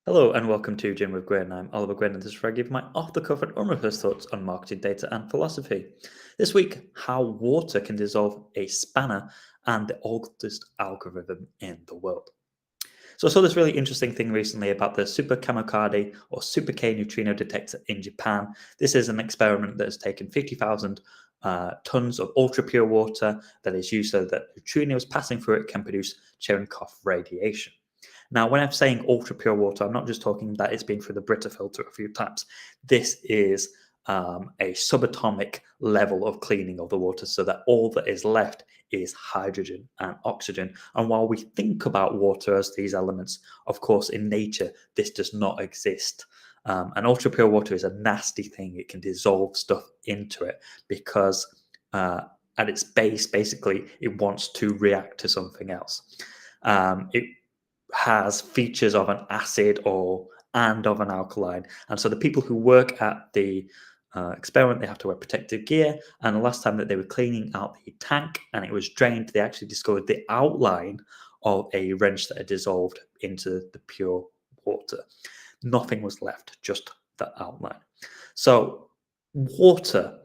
Hello and welcome to Gym with Gwynne. I'm Oliver Gwynne and this is where I give my off-the-cuff and unrehearsed thoughts on marketing data and philosophy. This week, how water can dissolve a spanner and the oldest algorithm in the world. So I saw this really interesting thing recently about the Super-Kamiokande or Super-K neutrino detector in Japan. This is an experiment that has taken 50,000 tons of ultra-pure water that is used so that neutrinos passing through it can produce Cherenkov radiation. Now, when I'm saying ultra pure water, I'm not just talking that it's been through the Brita filter a few times. This is a subatomic level of cleaning of the water so that all that is left is hydrogen and oxygen. And while we think about water as these elements, of course, in nature, this does not exist. And ultra pure water is a nasty thing. It can dissolve stuff into it because at its base, basically, it wants to react to something else. It has features of an acid and of an alkaline. And so the people who work at the experiment, they have to wear protective gear. And the last time that they were cleaning out the tank and it was drained, they actually discovered the outline of a wrench that had dissolved into the pure water. Nothing was left, just the outline. So water,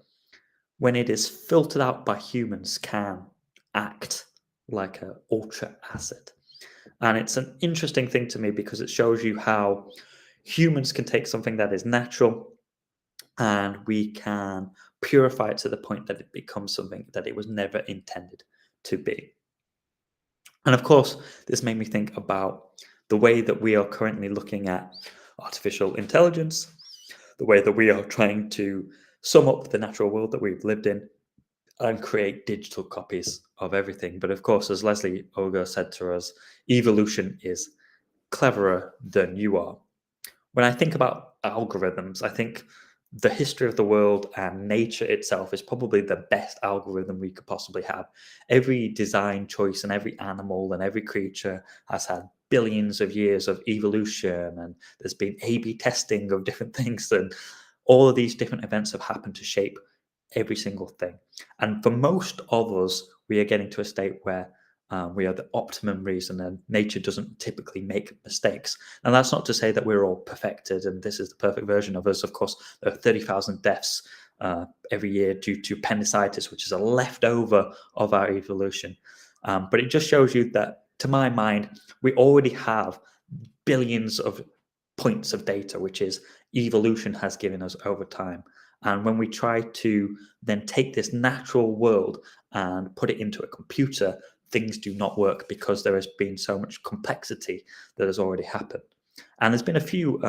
when it is filtered out by humans, can act like an ultra acid. And it's an interesting thing to me because it shows you how humans can take something that is natural and we can purify it to the point that it becomes something that it was never intended to be. And of course, this made me think about the way that we are currently looking at artificial intelligence, the way that we are trying to sum up the natural world that we've lived in and create digital copies of everything. But of course, as Leslie Oger said to us, evolution is cleverer than you are. When I think about algorithms, I think the history of the world and nature itself is probably the best algorithm we could possibly have. Every design choice and every animal and every creature has had billions of years of evolution, and there's been A/B testing of different things, and all of these different events have happened to shape every single thing. And for most of us, we are getting to a state where we are the optimum reason, and nature doesn't typically make mistakes. And that's not to say that we're all perfected and this is the perfect version of us. Of course, there are 30,000 deaths every year due to appendicitis, which is a leftover of our evolution. But it just shows you that, to my mind, we already have billions of points of data, which is evolution has given us over time. And when we try to then take this natural world and put it into a computer, things do not work because there has been so much complexity that has already happened. And there's been a few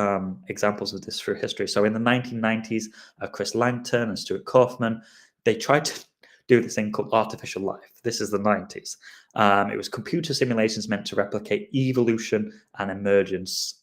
examples of this through history. So in the 1990s, Chris Langton and Stuart Kaufman, they tried to do this thing called artificial life. This is the 90s. It was computer simulations meant to replicate evolution and emergence.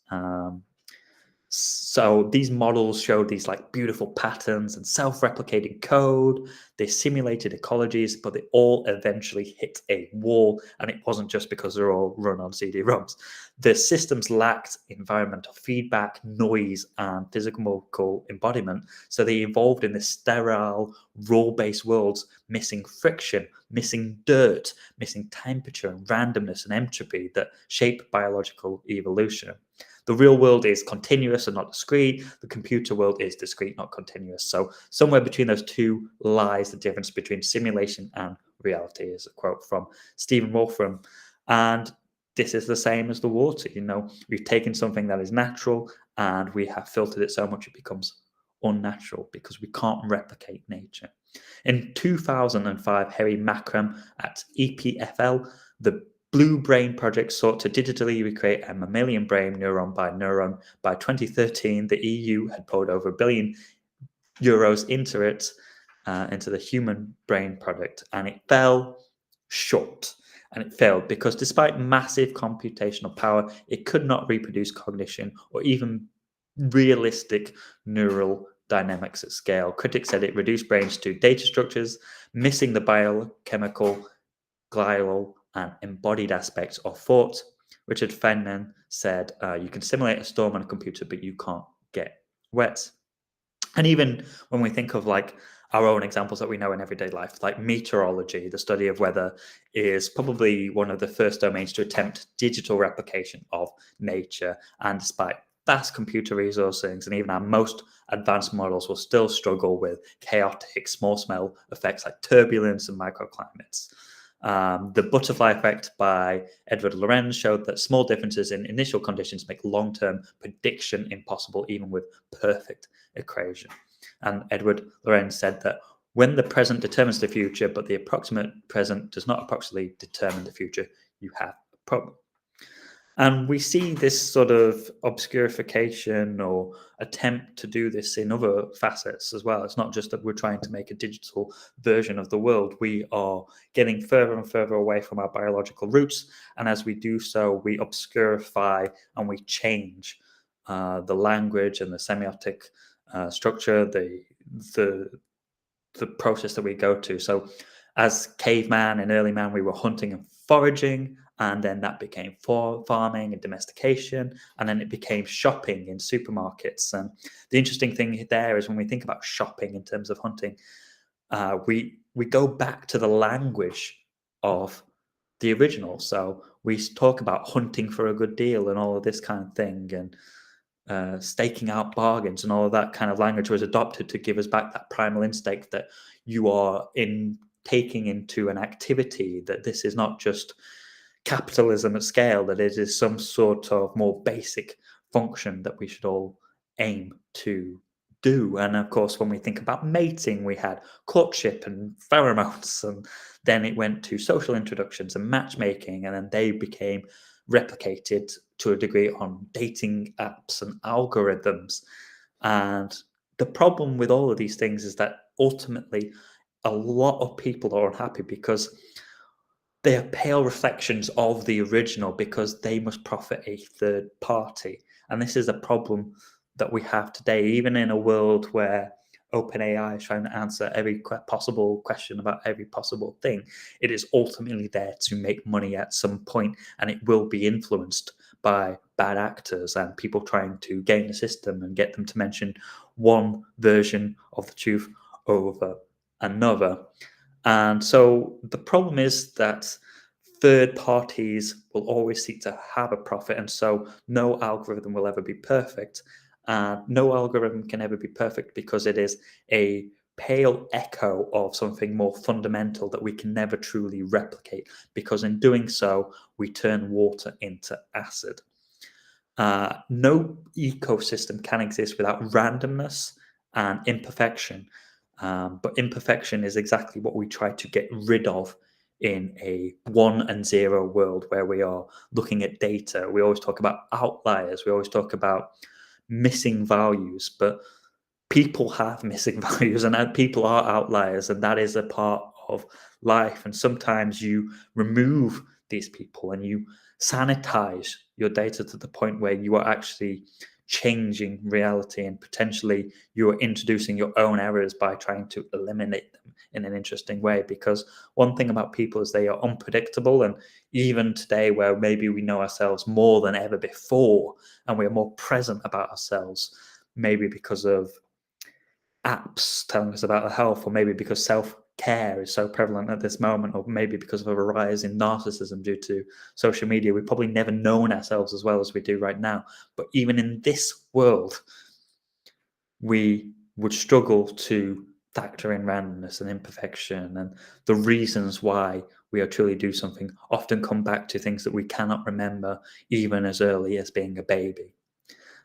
So these models showed these like beautiful patterns and self-replicating code. They simulated ecologies, but they all eventually hit a wall. And it wasn't just because they're all run on CD-ROMs. The systems lacked environmental feedback, noise, and physical embodiment. So they evolved in this sterile, rule-based worlds, missing friction, missing dirt, missing temperature and randomness and entropy that shape biological evolution. The real world is continuous and not discrete. The computer world is discrete, not continuous. So somewhere between those two lies the difference between simulation and reality, is a quote from Stephen Wolfram. And this is the same as the water. We've taken something that is natural and we have filtered it so much it becomes unnatural because we can't replicate nature. In 2005, Harry Makram at EPFL, the Blue Brain project sought to digitally recreate a mammalian brain neuron by neuron. By 2013, the EU had poured over €1 billion into it, into the human brain project, and it fell short. And it failed because despite massive computational power, it could not reproduce cognition or even realistic neural dynamics at scale. Critics said it reduced brains to data structures, missing the biochemical, glial, and embodied aspects of thought. Richard Feynman said, you can simulate a storm on a computer, but you can't get wet. And even when we think of like our own examples that we know in everyday life, like meteorology, the study of weather is probably one of the first domains to attempt digital replication of nature. And despite vast computer resources and even our most advanced models will still struggle with chaotic small scale effects like turbulence and microclimates. The butterfly effect by Edward Lorenz showed that small differences in initial conditions make long-term prediction impossible, even with perfect equation. And Edward Lorenz said that when the present determines the future, but the approximate present does not approximately determine the future, you have a problem. And we see this sort of obscurification or attempt to do this in other facets as well. It's not just that we're trying to make a digital version of the world. We are getting further and further away from our biological roots. And as we do so, we obscurify and we change the language and the semiotic structure, the process that we go to. So, as caveman and early man, we were hunting and foraging, and then that became farming and domestication, and then it became shopping in supermarkets. And the interesting thing there is when we think about shopping in terms of hunting, we go back to the language of the original. So we talk about hunting for a good deal and all of this kind of thing, and staking out bargains and all of that kind of language was adopted to give us back that primal instinct that you are in taking into an activity, that this is not just capitalism at scale, that it is some sort of more basic function that we should all aim to do. And of course, when we think about mating, we had courtship and pheromones, and then it went to social introductions and matchmaking, and then they became replicated to a degree on dating apps and algorithms. And the problem with all of these things is that ultimately a lot of people are unhappy because they are pale reflections of the original, because they must profit a third party. And this is a problem that we have today, even in a world where OpenAI is trying to answer every possible question about every possible thing. It is ultimately there to make money at some point, and it will be influenced by bad actors and people trying to game the system and get them to mention one version of the truth over another. And so the problem is that third parties will always seek to have a profit. And so no algorithm will ever be perfect. No algorithm can ever be perfect because it is a pale echo of something more fundamental that we can never truly replicate, because in doing so, we turn water into acid. No ecosystem can exist without randomness and imperfection. But imperfection is exactly what we try to get rid of in a 1 and 0 world where we are looking at data. We always talk about outliers, we always talk about missing values, but people have missing values, and people are outliers, and that is a part of life. And sometimes you remove these people and you sanitize your data to the point where you are actually changing reality, and potentially you are introducing your own errors by trying to eliminate them in an interesting way. Because one thing about people is they are unpredictable, and even today, where maybe we know ourselves more than ever before and we are more present about ourselves, maybe because of apps telling us about our health, or maybe because self-care is so prevalent at this moment, or maybe because of a rise in narcissism due to social media, we've probably never known ourselves as well as we do right now. But even in this world, we would struggle to factor in randomness and imperfection, and the reasons why we are truly do something often come back to things that we cannot remember even as early as being a baby.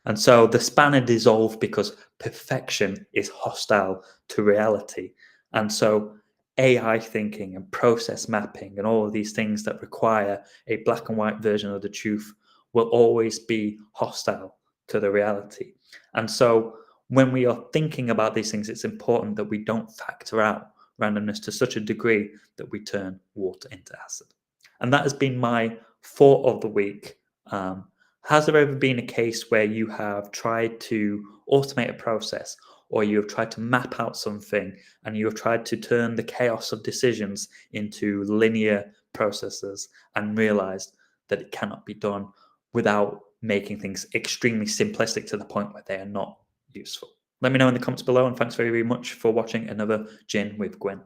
And so the spanner dissolved because perfection is hostile to reality. And so AI thinking and process mapping and all of these things that require a black and white version of the truth will always be hostile to the reality. And so when we are thinking about these things, it's important that we don't factor out randomness to such a degree that we turn water into acid. And that has been my thought of the week. Has there ever been a case where you have tried to automate a process, or you have tried to map out something, and you have tried to turn the chaos of decisions into linear processes and realized that it cannot be done without making things extremely simplistic to the point where they are not useful? Let me know in the comments below, and thanks very, very much for watching another Gin with Gwyn.